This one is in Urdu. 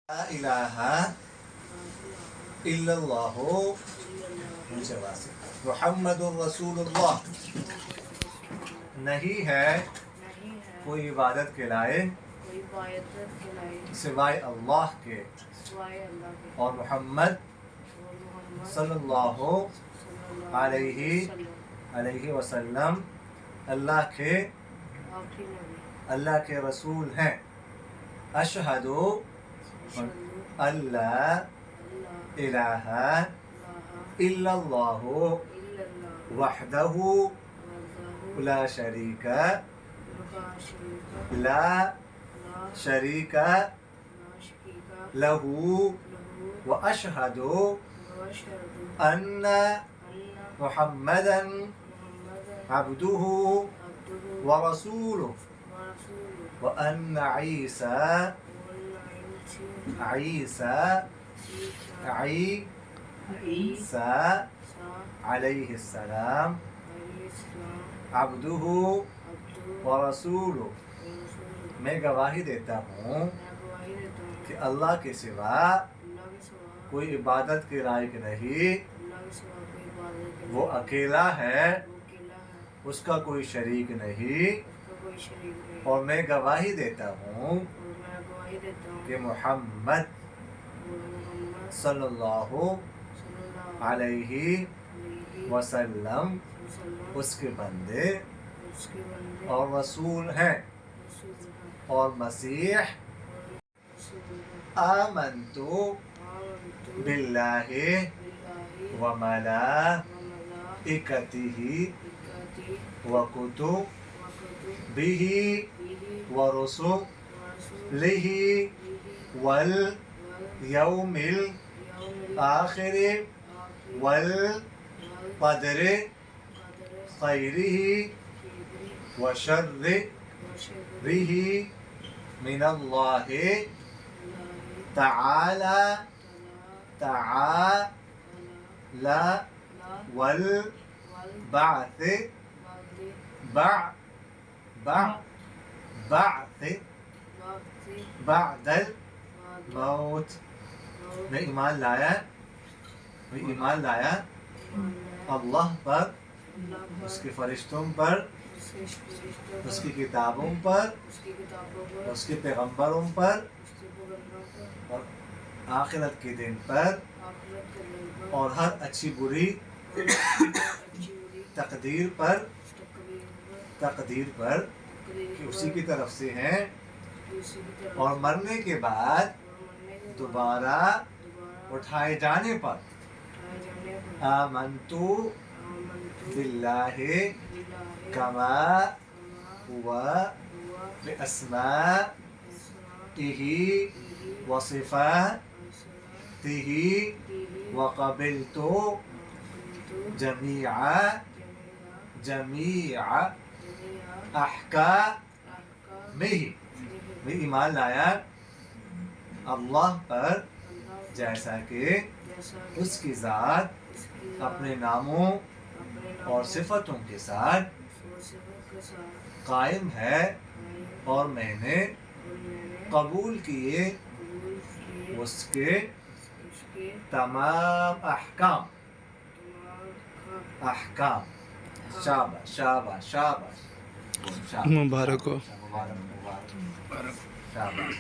لا الہ الا اللہ محمد الرسول اللہ. نہیں ہے کوئی عبادت کے لائق سوائے اللہ کے اور محمد صلی اللہ علیہ وسلم اللہ کے رسول ہیں. اشہد اللہ الہ الا اللہ وحدہ لا شریک لہ واشہد ان محمدا عبدہ ورسولہ وان عیسیٰ علیہ السلام عبدہ ورسولہ. میں گواہی دیتا ہوں کہ اللہ کے سوا کوئی عبادت کے لائق نہیں، وہ اکیلا ہے، اس کا کوئی شریک نہیں. اور میں گواہی دیتا ہوں کہ محمد صلی اللہ علیہ وسلم اس کے بندے اور رسول ہیں. اور مسیح آمنت باللہ وملائکتہ وکتبہ ورسلہ والیوم الآخر والقدر خیرہ وشرہ من اللہ تعالی والبعث بعد الموت. میں ایمان لایا اللہ پر، اس کے فرشتوں پر، اس کی کتابوں پر، اس کے پیغمبروں پر، اور آخرت کے دن پر، اور ہر اچھی بری تقدیر پر کہ اسی کی طرف سے ہیں، اور مرنے کے بعد دوبارہ اٹھائے جانے پر. آمنت باللہ کما ہوا باسمائہ وصفاتہ وقبلت جمیع احکامہ. میں ایمان لایا اللہ پر جیسا کہ اس کی ذات اپنے ناموں اور صفتوں کے ساتھ قائم ہے، اور میں نے قبول کیے اس کے تمام احکام. شاباش مبارک ہو. شاباش.